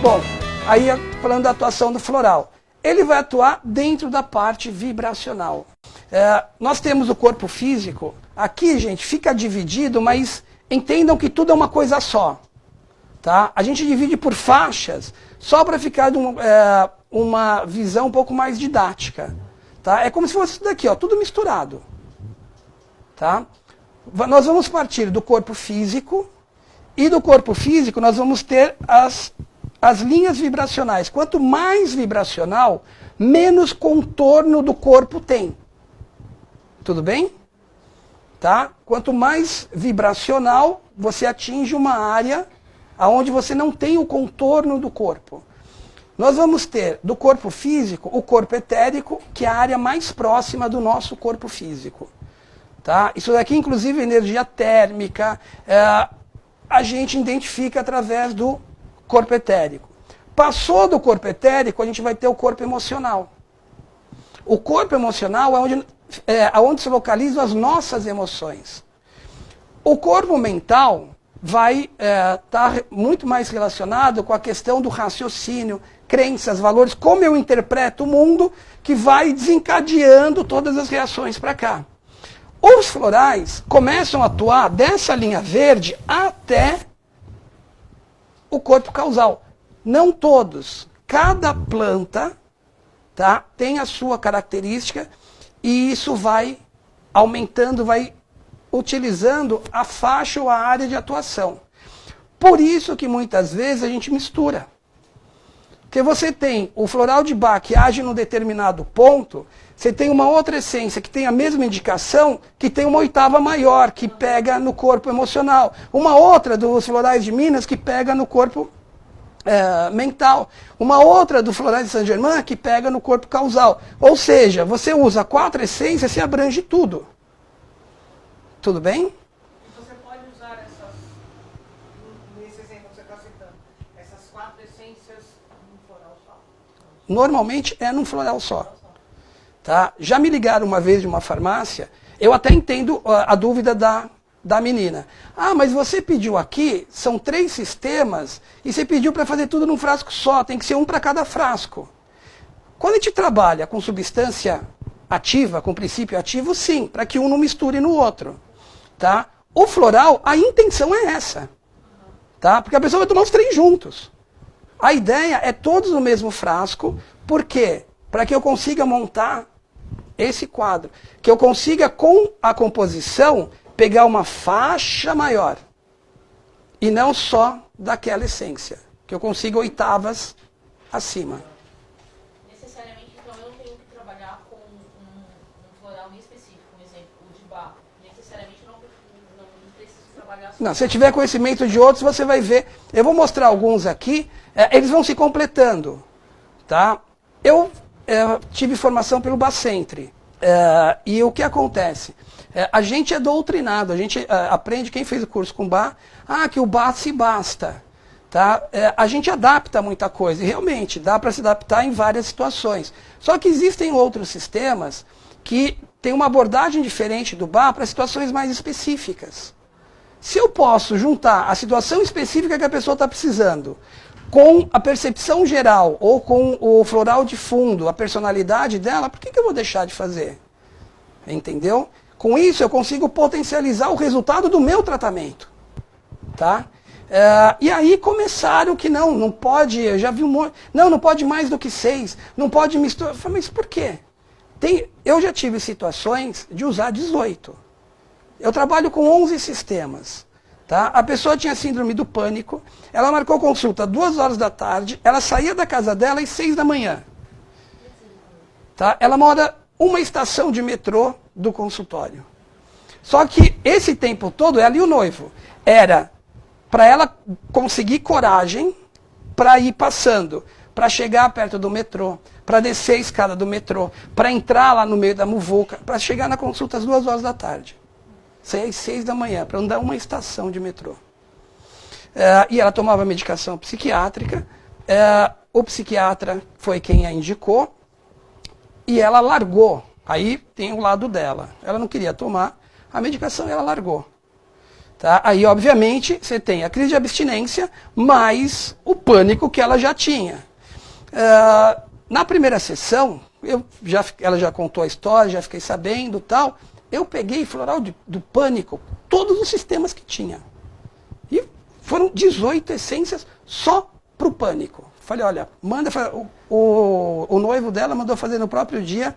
Bom, aí falando da atuação do floral, ele vai atuar dentro da parte vibracional. Nós temos o corpo físico, aqui, gente, fica dividido, mas entendam que tudo é uma coisa só. Tá? A gente divide por faixas, só para ficar uma visão um pouco mais didática. Tá? É como se fosse isso daqui, ó, tudo misturado. Tá? Nós vamos partir do corpo físico, e do corpo físico nós vamos ter as linhas vibracionais. Quanto mais vibracional, menos contorno do corpo tem. Tudo bem? Tá? Quanto mais vibracional, você atinge uma área onde você não tem o contorno do corpo. Nós vamos ter do corpo físico o corpo etérico, que é a área mais próxima do nosso corpo físico. Tá? Isso daqui, inclusive, energia térmica, a gente identifica através do corpo etérico. Passou do corpo etérico, a gente vai ter o corpo emocional. O corpo emocional é onde se localizam as nossas emoções. O corpo mental vai estar muito mais relacionado com a questão do raciocínio, crenças, valores, como eu interpreto o mundo, que vai desencadeando todas as reações para cá. Os florais começam a atuar dessa linha verde até o corpo causal. Não todos. Cada planta, tá, tem a sua característica e isso vai aumentando, vai utilizando a faixa ou a área de atuação. Por isso que muitas vezes a gente mistura. Porque você tem o floral de Bach que age num determinado ponto, você tem uma outra essência que tem a mesma indicação, que tem uma oitava maior, que pega no corpo emocional. Uma outra dos florais de Minas que pega no corpo mental. Uma outra do florais de Saint-Germain que pega no corpo causal. Ou seja, você usa 4 essências e abrange tudo. Tudo bem? E você pode usar nesse exemplo que você está citando, essas 4 essências num floral só? Normalmente é num floral só. Tá? Já me ligaram uma vez de uma farmácia, eu até entendo a dúvida da menina. Ah, mas você pediu aqui, são 3 sistemas, e você pediu para fazer tudo num frasco só, tem que ser um para cada frasco. Quando a gente trabalha com substância ativa, com princípio ativo, sim, para que um não misture no outro. Tá? O floral, a intenção é essa. Tá? Porque a pessoa vai tomar os 3 juntos. A ideia é todos no mesmo frasco. Por quê? Para que eu consiga montar esse quadro. Que eu consiga, com a composição, pegar uma faixa maior. E não só daquela essência. Que eu consiga oitavas acima. Necessariamente, então, eu não tenho que trabalhar com um floral específico. Um exemplo, o de Bach. Necessariamente, não preciso trabalhar... Não, se tiver conhecimento de outros, você vai ver. Eu vou mostrar alguns aqui. Eles vão se completando. Tá? Eu tive formação pelo Bacentri. E o que acontece? A gente é doutrinado, a gente aprende, quem fez o curso com Bach, que o Bach se basta. Tá? A gente adapta muita coisa, e realmente dá para se adaptar em várias situações. Só que existem outros sistemas que têm uma abordagem diferente do Bach para situações mais específicas. Se eu posso juntar a situação específica que a pessoa está precisando com a percepção geral, ou com o floral de fundo, a personalidade dela, por que eu vou deixar de fazer? Entendeu? Com isso eu consigo potencializar o resultado do meu tratamento. Tá? E aí começaram que não pode, eu já vi não pode mais do que 6, não pode misturar. Eu falei, mas por quê? Eu já tive situações de usar 18. Eu trabalho com 11 sistemas. Tá? A pessoa tinha síndrome do pânico, ela marcou consulta 2 horas da tarde, ela saía da casa dela às 6 da manhã. Tá? Ela mora uma estação de metrô do consultório. Só que esse tempo todo, ela e o noivo, era para ela conseguir coragem para ir passando, para chegar perto do metrô, para descer a escada do metrô, para entrar lá no meio da muvuca, para chegar na consulta às 2 horas da tarde. Saía às 6 da manhã, para andar uma estação de metrô. E ela tomava medicação psiquiátrica, o psiquiatra foi quem a indicou, e ela largou. Aí tem o lado dela. Ela não queria tomar a medicação e ela largou. Tá? Aí, obviamente, você tem a crise de abstinência, mais o pânico que ela já tinha. Na primeira sessão, ela já contou a história, já fiquei sabendo tal. Eu peguei floral do pânico, todos os sistemas que tinha. E foram 18 essências só para o pânico. Falei, olha, manda. O noivo dela mandou fazer no próprio dia.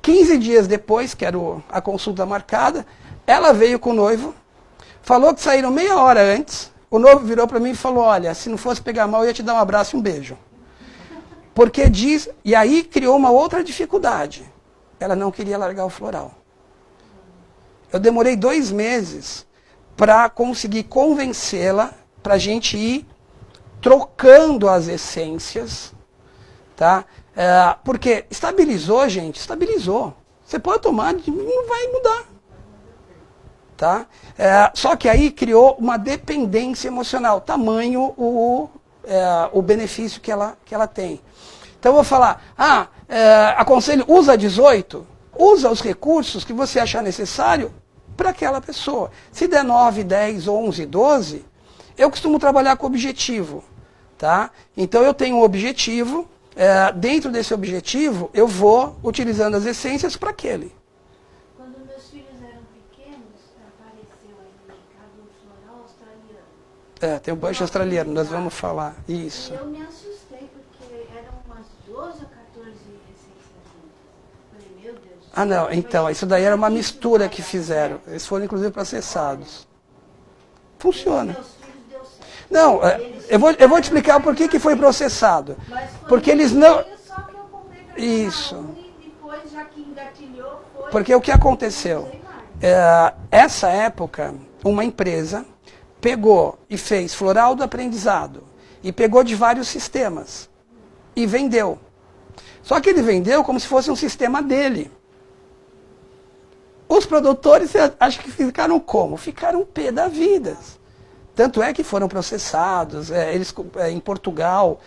15 dias depois, que era a consulta marcada, ela veio com o noivo, falou que saíram meia hora antes. O noivo virou para mim e falou, olha, se não fosse pegar mal, eu ia te dar um abraço e um beijo. Porque diz... E aí criou uma outra dificuldade. Ela não queria largar o floral. Eu demorei 2 meses para conseguir convencê-la para a gente ir trocando as essências, tá? Porque estabilizou, gente, estabilizou. Você pode tomar, não vai mudar. Tá? Só que aí criou uma dependência emocional, tamanho o benefício que ela tem. Então eu vou falar, aconselho, usa 18, usa os recursos que você achar necessário para aquela pessoa. Se der 9, 10, 11, 12, eu costumo trabalhar com objetivo. Tá? Então eu tenho um objetivo, dentro desse objetivo eu vou utilizando as essências para aquele. Quando meus filhos eram pequenos, apareceu aí no mercado um floral australiano. Tem o bush australiano, nós vamos falar. Isso. E eu me assustei, porque eram umas 12 ou 14 essências juntas. Falei, meu Deus. Não, então, isso daí era uma mistura que fizeram. Eles foram inclusive processados. Funciona. Meus filhos deu certo. Não, eu vou te explicar por que foi processado. Mas foi Porque eles não... só que eu comprei pra Isso. cada um e depois, já que engatilhou, foi... Porque o que aconteceu? Não sei mais. Essa época, uma empresa pegou e fez floral do aprendizado e pegou de vários sistemas e vendeu. Só que ele vendeu como se fosse um sistema dele. Os produtores, acho que ficaram como? Ficaram pé da vida. Tanto é que foram processados, eles em Portugal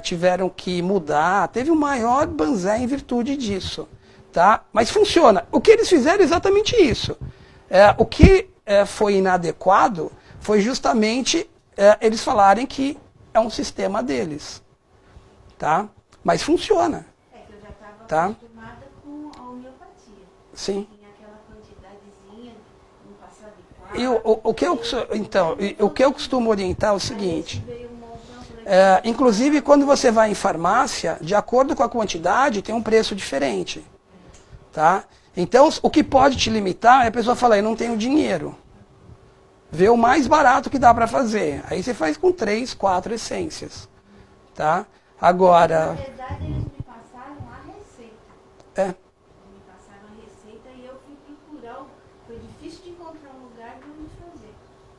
tiveram que mudar, teve o maior banzé em virtude disso. Tá? Mas funciona. O que eles fizeram é exatamente isso. O que foi inadequado foi justamente eles falarem que é um sistema deles. Tá? Mas funciona. Que eu já estava Tá? acostumada com a homeopatia. Sim. Tinha aquela quantidadezinha, não passava de 4. O que eu costumo orientar é o seguinte. Veio um montão, falei, Inclusive, quando você vai em farmácia, de acordo com a quantidade, tem um preço diferente. Tá? Então, o que pode te limitar é a pessoa falar, eu não tenho dinheiro. Vê o mais barato que dá para fazer. Aí você faz com 3, 4 essências. Tá? Na Agora... verdade, eles me passaram a receita. Me passaram a receita e eu fui procurar. Foi difícil de encontrar um lugar para me fazer.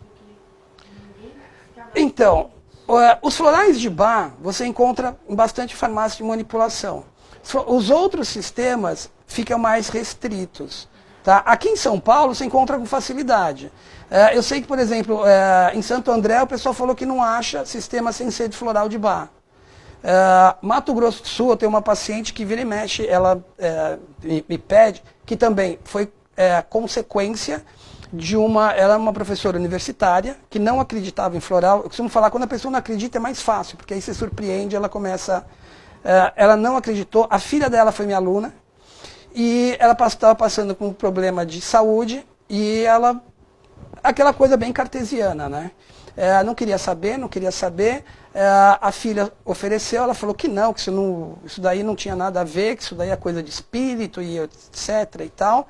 Porque ninguém ficava... Então, os florais de Bach você encontra em bastante farmácia de manipulação. Os outros sistemas ficam mais restritos. Tá? Aqui em São Paulo você encontra com facilidade. Eu sei que, por exemplo, em Santo André o pessoal falou que não acha sistema sem ser de floral de Bach. Mato Grosso do Sul, eu tenho uma paciente que vira e mexe, ela me pede, que também foi consequência de ela é uma professora universitária que não acreditava em floral. Eu costumo falar, quando a pessoa não acredita é mais fácil, porque aí você surpreende, ela começa... ela não acreditou, a filha dela foi minha aluna, e ela estava passando com um problema de saúde, e ela... Aquela coisa bem cartesiana, né? Não queria saber, a filha ofereceu, ela falou que não, que isso daí não tinha nada a ver, que isso daí é coisa de espírito, e etc. e tal.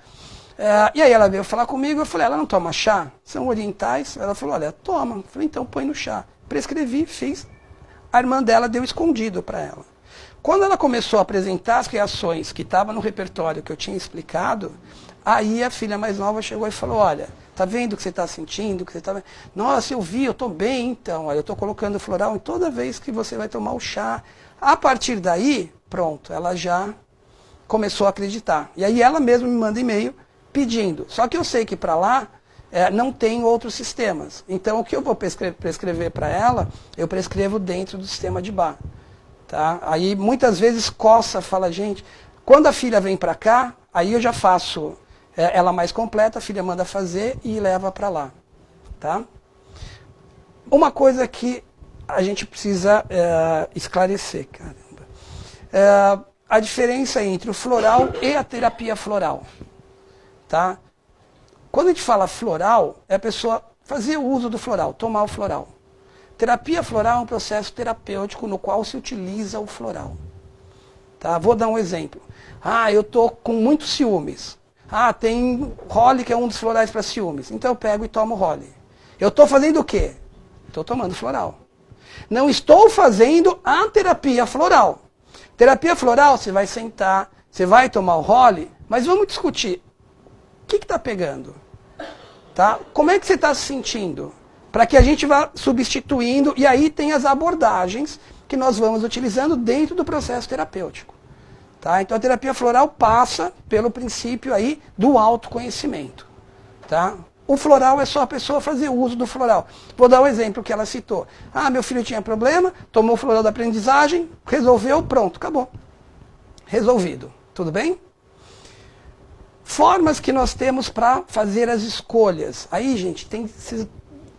E aí ela veio falar comigo, eu falei, ela não toma chá? São orientais? Ela falou, olha, toma. Eu falei, então põe no chá. Prescrevi, fiz. A irmã dela deu escondido para ela. Quando ela começou a apresentar as reações que estavam no repertório que eu tinha explicado, aí a filha mais nova chegou e falou, olha, tá vendo o que você está sentindo? Que você tá... Nossa, eu vi, eu estou bem então. Olha, eu estou colocando floral em toda vez que você vai tomar o chá. A partir daí, pronto, ela já começou a acreditar. E aí ela mesma me manda e-mail pedindo. Só que eu sei que para lá não tem outros sistemas. Então o que eu vou prescrever para ela, eu prescrevo dentro do sistema de Bach. Tá? Aí muitas vezes coça, fala, gente, quando a filha vem para cá, aí eu já faço ela mais completa, a filha manda fazer e leva para lá. Tá? Uma coisa que a gente precisa esclarecer, caramba. A diferença entre o floral e a terapia floral. Tá? Quando a gente fala floral, é a pessoa fazer o uso do floral, tomar o floral. Terapia floral é um processo terapêutico no qual se utiliza o floral. Tá? Vou dar um exemplo. Eu estou com muitos ciúmes. Tem Holly, que é um dos florais para ciúmes. Então eu pego e tomo Holly. Eu estou fazendo o quê? Estou tomando floral. Não estou fazendo a terapia floral. Terapia floral, você vai sentar, você vai tomar o Holly, mas vamos discutir. O que está pegando? Tá? Como é que você está se sentindo? Para que a gente vá substituindo, e aí tem as abordagens que nós vamos utilizando dentro do processo terapêutico. Tá? Então a terapia floral passa pelo princípio aí do autoconhecimento. Tá? O floral é só a pessoa fazer uso do floral. Vou dar um exemplo que ela citou. Meu filho tinha problema, tomou o floral da aprendizagem, resolveu, pronto, acabou. Resolvido. Tudo bem? Formas que nós temos para fazer as escolhas. Aí, gente, tem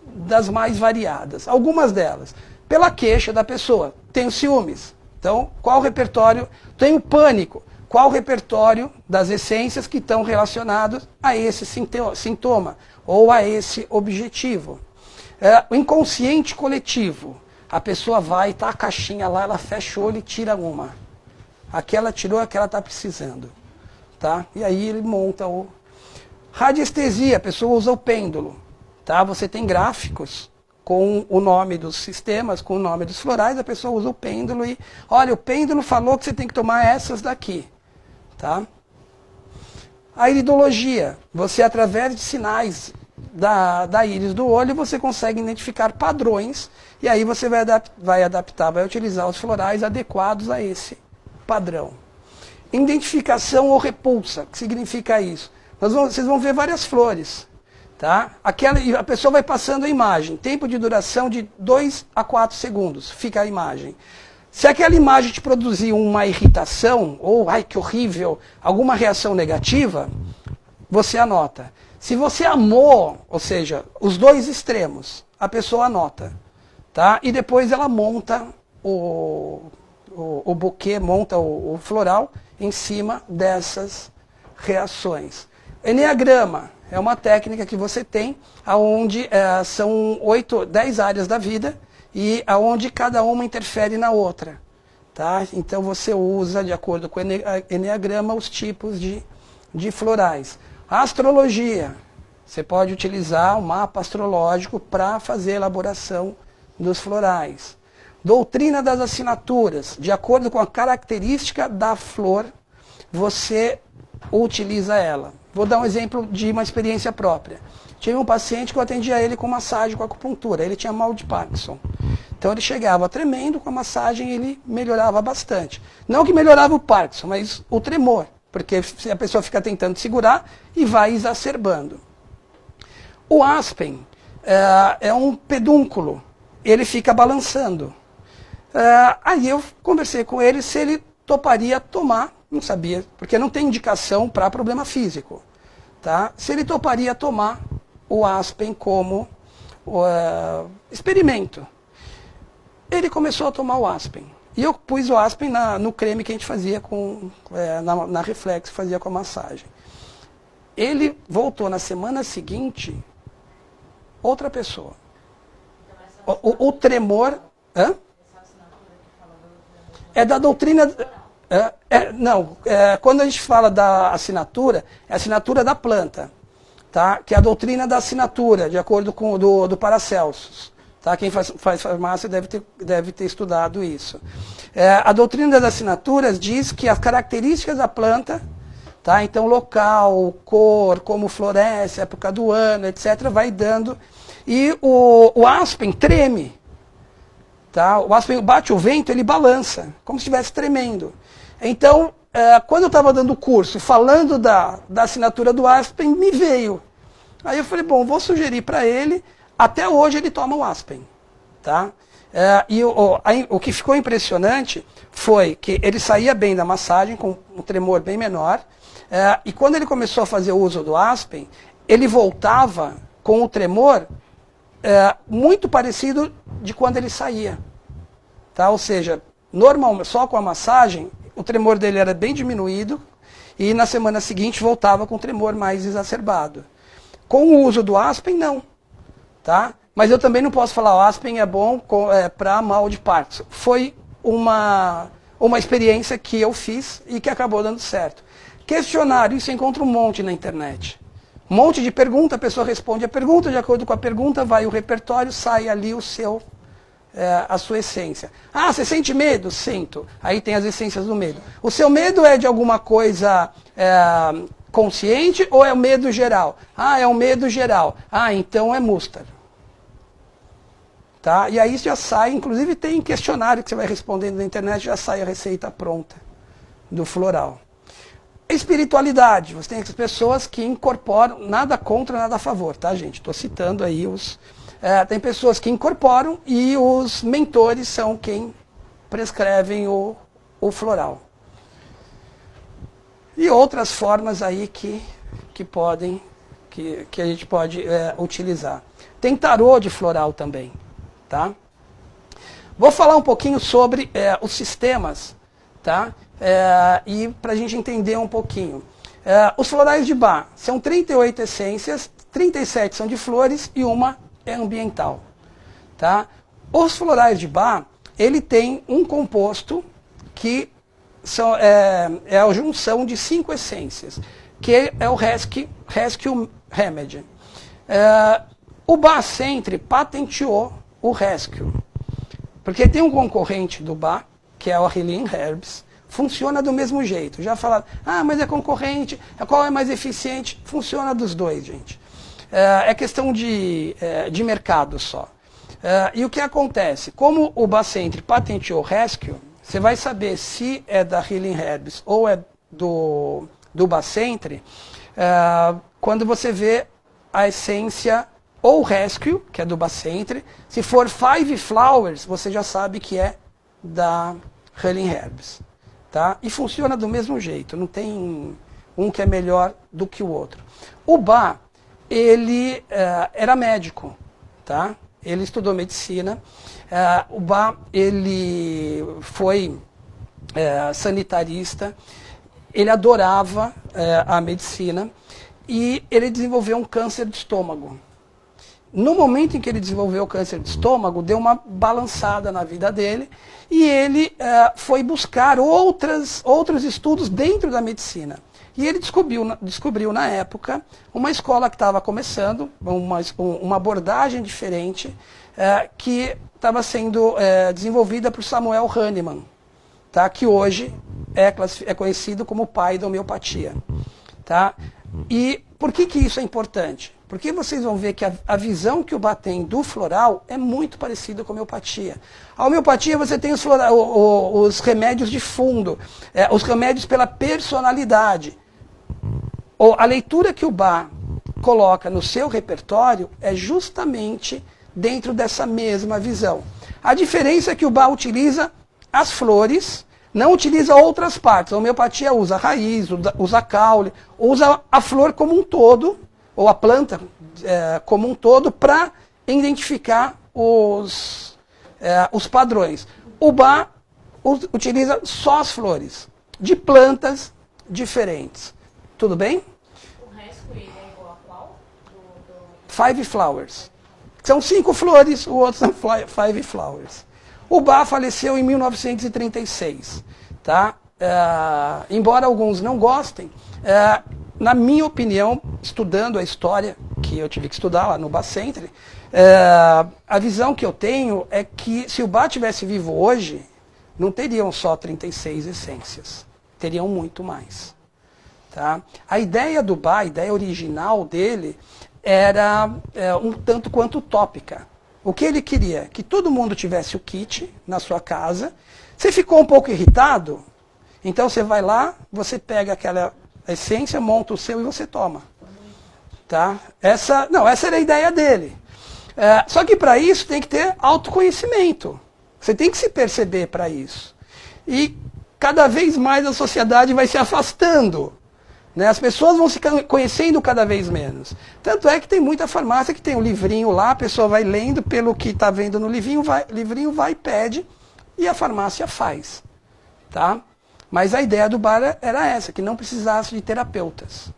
das mais variadas. Algumas delas. Pela queixa da pessoa. Tenho ciúmes. Então, qual o repertório? Tenho pânico. Qual o repertório das essências que estão relacionados a esse sintoma ou a esse objetivo? O inconsciente coletivo. A pessoa vai, tá a caixinha lá, ela fecha o olho e tira uma. Aquela tirou, aquela está precisando. Tá? E aí ele monta o... Radiestesia, a pessoa usa o pêndulo. Tá? Você tem gráficos com o nome dos sistemas, com o nome dos florais, a pessoa usa o pêndulo e... Olha, o pêndulo falou que você tem que tomar essas daqui. Tá? A iridologia. Você, através de sinais da íris do olho, você consegue identificar padrões e aí você vai adaptar, vai utilizar os florais adequados a esse padrão. Identificação ou repulsa. O que significa isso? Vocês vão ver várias flores. Tá? A pessoa vai passando a imagem. Tempo de duração de 2 a 4 segundos. Fica a imagem. Se aquela imagem te produzir uma irritação, ou, ai, que horrível, alguma reação negativa, você anota. Se você amou, ou seja, os dois extremos, a pessoa anota. Tá? E depois ela monta o buquê, monta o floral em cima dessas reações. Eneagrama é uma técnica que você tem, onde são 10 áreas da vida, e aonde cada uma interfere na outra. Tá? Então você usa, de acordo com o eneagrama, os tipos de florais. A astrologia. Você pode utilizar o mapa astrológico para fazer a elaboração dos florais. Doutrina das assinaturas. De acordo com a característica da flor, você utiliza ela. Vou dar um exemplo de uma experiência própria. Tive um paciente que eu atendia ele com massagem com acupuntura. Ele tinha mal de Parkinson. Então ele chegava tremendo, com a massagem ele melhorava bastante. Não que melhorava o Parkinson, mas o tremor. Porque a pessoa fica tentando segurar e vai exacerbando. O aspen é um pedúnculo. Ele fica balançando. Aí eu conversei com ele se ele toparia tomar, não sabia, porque não tem indicação para problema físico. Tá? Se ele toparia tomar o aspen como experimento. Ele começou a tomar o aspen. E eu pus o aspen no creme que a gente fazia na Reflex, fazia com a massagem. Ele voltou na semana seguinte, outra pessoa. O tremor... É da doutrina... quando a gente fala da assinatura, é a assinatura da planta. Tá? Que é a doutrina da assinatura, de acordo com o do Paracelsus. Tá? Quem faz farmácia deve ter estudado isso. A doutrina das assinaturas diz que as características da planta, tá? Então local, cor, como floresce, época do ano, etc., vai dando. E o aspen treme. Tá? O aspen bate o vento, ele balança, como se estivesse tremendo. Então, quando eu estava dando o curso, falando da assinatura do aspen, me veio. Aí eu falei, bom, vou sugerir para ele. Até hoje ele toma o aspen. Tá? E o que ficou impressionante foi que ele saía bem da massagem, com um tremor bem menor. E quando ele começou a fazer o uso do aspen, ele voltava com o tremor muito parecido de quando ele saía. Tá? Ou seja, normal, só com a massagem, o tremor dele era bem diminuído e na semana seguinte voltava com o tremor mais exacerbado. Com o uso do Aspen, não. Tá? Mas eu também não posso falar o Aspen é bom para mal de Parkinson. Foi uma experiência que eu fiz e que acabou dando certo. Questionário, isso você encontra um monte na internet. Um monte de pergunta, a pessoa responde a pergunta, de acordo com a pergunta, vai o repertório, sai ali a sua essência. Ah, você sente medo? Sinto. Aí tem as essências do medo. O seu medo é de alguma coisa consciente ou é o medo geral? Ah, é o medo geral. Ah, então é Mustard. Tá? E aí já sai, inclusive tem questionário que você vai respondendo na internet, já sai a receita pronta do floral. Espiritualidade, você tem as pessoas que incorporam, nada contra, nada a favor, tá, gente? Estou citando aí tem pessoas que incorporam e os mentores são quem prescrevem o floral. E outras formas aí que a gente pode utilizar. Tem tarô de floral também, tá? Vou falar um pouquinho sobre os sistemas, tá? E para a gente entender um pouquinho. Os florais de Bach são 38 essências, 37 são de flores e uma é ambiental. Tá? Os florais de Bach, ele tem um composto que é a junção de 5 essências, que é o Rescue Remedy. O Bach Centre patenteou o Rescue, porque tem um concorrente do Bach, que é o Healing Herbs, funciona do mesmo jeito. Já falaram, mas é concorrente, qual é mais eficiente? Funciona dos dois, gente. É questão de mercado só. E o que acontece? Como o Bach Centre patenteou o Rescue, você vai saber se é da Healing Herbs ou é do Bach Centre, quando você vê a essência ou Rescue, que é do Bach Centre. Se for Five Flowers, você já sabe que é da Healing Herbs. Tá? E funciona do mesmo jeito, não tem um que é melhor do que o outro. O Bach, ele era médico, tá? Ele estudou medicina. O Bach, ele foi sanitarista, ele adorava a medicina e ele desenvolveu um câncer de estômago. No momento em que ele desenvolveu o câncer de estômago, deu uma balançada na vida dele e ele foi buscar outros estudos dentro da medicina. E ele descobriu na época uma escola que estava começando, uma abordagem diferente, que estava sendo desenvolvida por Samuel Hahnemann, tá? Que hoje é conhecido como o pai da homeopatia. Tá? E por que isso é importante? Porque vocês vão ver que a visão que o Bach tem do floral é muito parecida com a homeopatia. A homeopatia você tem os remédios de fundo, os remédios pela personalidade. A leitura que o Bach coloca no seu repertório é justamente dentro dessa mesma visão. A diferença é que o Bach utiliza as flores, não utiliza outras partes. A homeopatia usa a raiz, usa a caule, usa a flor como um todo, ou a planta como um todo, para identificar os padrões. O Bach utiliza só as flores, de plantas diferentes. Tudo bem? O Rescue é igual a qual? Five Flowers. São 5 flores, o outro são Five Flowers. O Bach faleceu em 1936. Tá? Embora alguns não gostem, na minha opinião, estudando a história que eu tive que estudar lá no Bach Centre, a visão que eu tenho é que se o Bach estivesse vivo hoje, não teriam só 36 essências, teriam muito mais. Tá? A ideia do Bach, a ideia original dele, era um tanto quanto utópica. O que ele queria? Que todo mundo tivesse o kit na sua casa. Você ficou um pouco irritado? Então você vai lá, você pega aquela essência, monta o seu e você toma. Tá? Essa era a ideia dele. Só que para isso tem que ter autoconhecimento. Você tem que se perceber para isso. E cada vez mais a sociedade vai se afastando Né? As pessoas vão se conhecendo cada vez menos. Tanto é que tem muita farmácia que tem um livrinho lá, a pessoa vai lendo pelo que está vendo no livrinho vai e pede, e a farmácia faz. Tá? Mas a ideia do bar era essa, que não precisasse de terapeutas.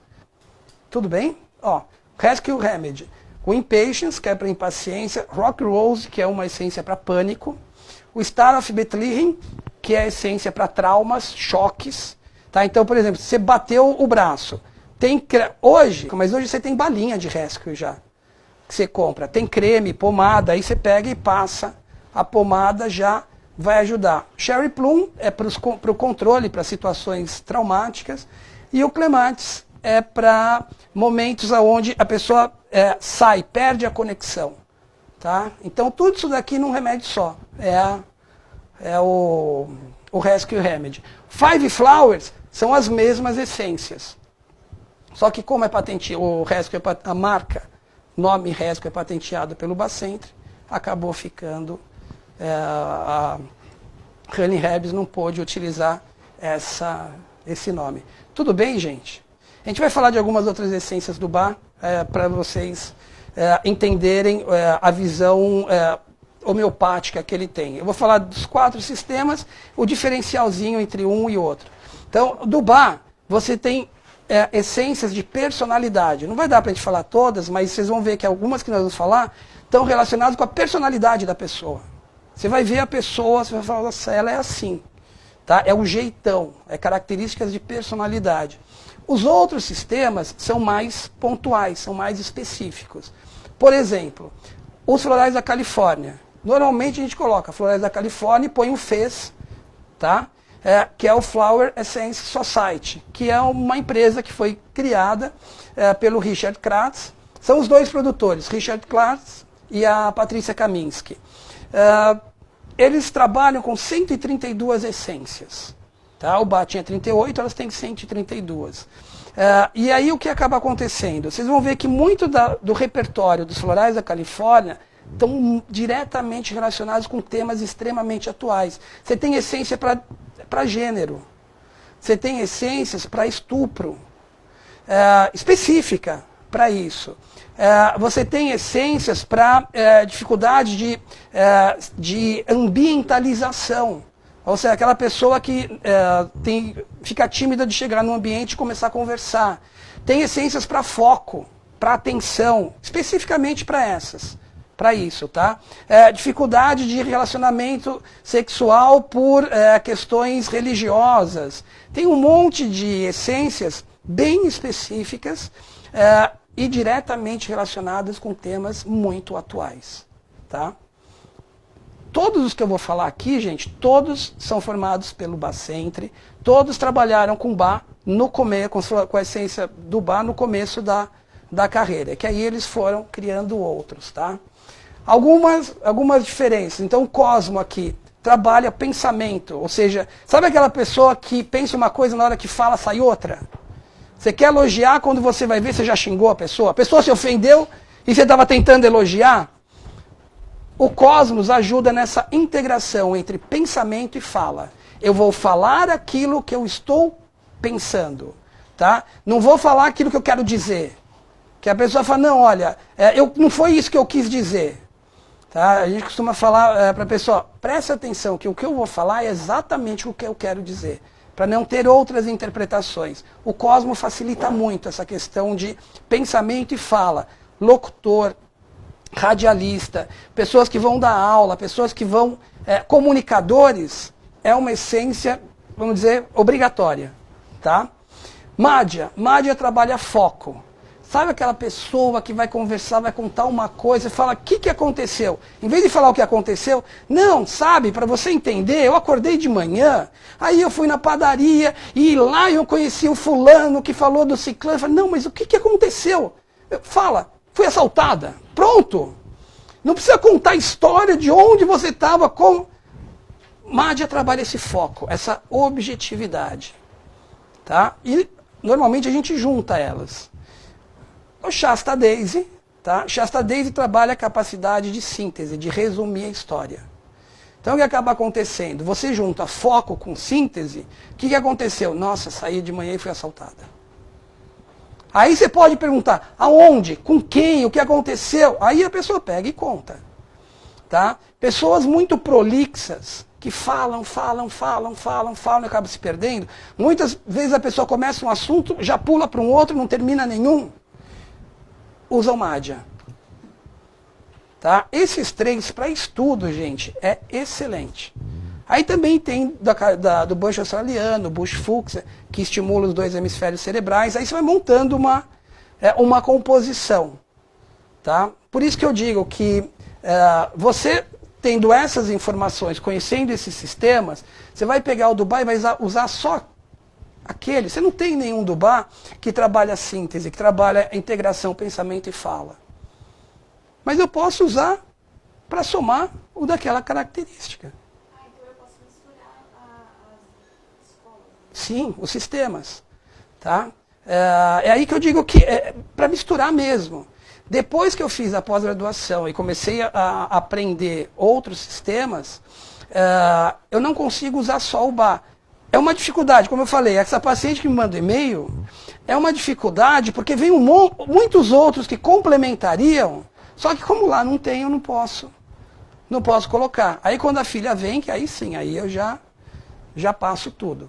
Tudo bem? Ó, Rescue Remedy. O Impatience, que é para impaciência. Rock Rose, que é uma essência para pânico. O Star of Bethlehem, que é a essência para traumas, choques. Tá? Então, por exemplo, você bateu o braço. Hoje você tem balinha de Rescue já. Que você compra. Tem creme, pomada, aí você pega e passa. A pomada já vai ajudar. Cherry Plum é para o controle, para situações traumáticas. E o Clematis é para momentos onde a pessoa sai, perde a conexão. Tá? Então, tudo isso daqui num remédio só. É o Rescue Remedy. Five Flowers são as mesmas essências. Só que como é patenteado, o Rescue, a marca, nome Rescue é patenteado pelo Bacentre, acabou ficando, a Honey Herbs não pôde utilizar esse nome. Tudo bem, gente? A gente vai falar de algumas outras essências do bar, para vocês entenderem a visão homeopática que ele tem. Eu vou falar dos 4 sistemas, o diferencialzinho entre um e outro. Então, do bar, você tem essências de personalidade. Não vai dar para a gente falar todas, mas vocês vão ver que algumas que nós vamos falar estão relacionadas com a personalidade da pessoa. Você vai ver a pessoa, você vai falar, nossa, ela é assim. Tá? É o jeitão, é características de personalidade. Os outros sistemas são mais pontuais, são mais específicos. Por exemplo, os florais da Califórnia. Normalmente a gente coloca florais da Califórnia e põe um fez, tá? Que é o Flower Essence Society, que é uma empresa que foi criada pelo Richard Kratz. São os 2 produtores, Richard Kratz e a Patrícia Kaminski. Eles trabalham com 132 essências. Tá? O bar tinha 38, elas têm 132. E aí o que acaba acontecendo? Vocês vão ver que muito do repertório dos florais da Califórnia estão diretamente relacionados com temas extremamente atuais. Você tem essência para gênero. Você tem essências para estupro. Específica para isso. Você tem essências para dificuldade de ambientalização. Ou seja, aquela pessoa que fica tímida de chegar no ambiente e começar a conversar. Tem essências para foco, para atenção, especificamente para isso, tá? Dificuldade de relacionamento sexual por questões religiosas. Tem um monte de essências bem específicas e diretamente relacionadas com temas muito atuais, tá? Todos os que eu vou falar aqui, gente, todos são formados pelo Bacentre, todos trabalharam com bar com a essência do bar no começo da carreira, que aí eles foram criando outros, tá? Algumas diferenças. Então o Cosmo aqui trabalha pensamento, ou seja, sabe aquela pessoa que pensa uma coisa na hora que fala sai outra? Você quer elogiar, quando você vai ver, você já xingou a pessoa se ofendeu e você estava tentando elogiar? O Cosmos ajuda nessa integração entre pensamento e fala. Eu vou falar aquilo que eu estou pensando. Tá? Não vou falar aquilo que eu quero dizer. Que a pessoa fala, não, olha, não foi isso que eu quis dizer. Tá? A gente costuma falar para a pessoa, preste atenção que o que eu vou falar é exatamente o que eu quero dizer. Para não ter outras interpretações. O Cosmo facilita muito essa questão de pensamento e fala. Locutor, radialista, pessoas que vão dar aula, pessoas que vão... comunicadores, é uma essência, vamos dizer, obrigatória. Tá? Mádia trabalha foco. Sabe aquela pessoa que vai conversar, vai contar uma coisa e fala, o que aconteceu? Em vez de falar o que aconteceu, não, sabe, para você entender, eu acordei de manhã, aí eu fui na padaria e lá eu conheci o fulano que falou do ciclano. Eu falei, não, mas o que aconteceu? Fala, fui assaltada. Pronto. Não precisa contar a história de onde você estava com... Mádia trabalha esse foco, essa objetividade. Tá? E normalmente a gente junta elas. O Shasta Daisy, tá? Shasta Daisy trabalha a capacidade de síntese, de resumir a história. Então o que acaba acontecendo? Você junta foco com síntese, o que aconteceu? Nossa, saí de manhã e fui assaltada. Aí você pode perguntar, aonde, com quem, o que aconteceu? Aí a pessoa pega e conta. Tá? Pessoas muito prolixas, que falam e acabam se perdendo. Muitas vezes a pessoa começa um assunto, já pula para um outro, não termina nenhum. Usam Madhya. Tá? Esses três, para estudo, gente, é excelente. Aí também tem do Bush australiano, Bush Fuchsia, que estimula os dois hemisférios cerebrais. Aí você vai montando uma composição. Tá? Por isso que eu digo que você tendo essas informações, conhecendo esses sistemas, você vai pegar o Dubá e vai usar só aquele. Você não tem nenhum Dubá que trabalha a síntese, que trabalha a integração, pensamento e fala. Mas eu posso usar para somar o daquela característica. Então eu posso misturar as escolas. Sim, os sistemas. Tá? É aí que eu digo que é para misturar mesmo. Depois que eu fiz a pós-graduação e comecei a aprender outros sistemas, eu não consigo usar só o Bá. É uma dificuldade, como eu falei, essa paciente que me manda e-mail, é uma dificuldade porque vem muitos outros que complementariam, só que como lá não tem, eu não posso colocar. Aí quando a filha vem, que aí sim, aí eu já passo tudo.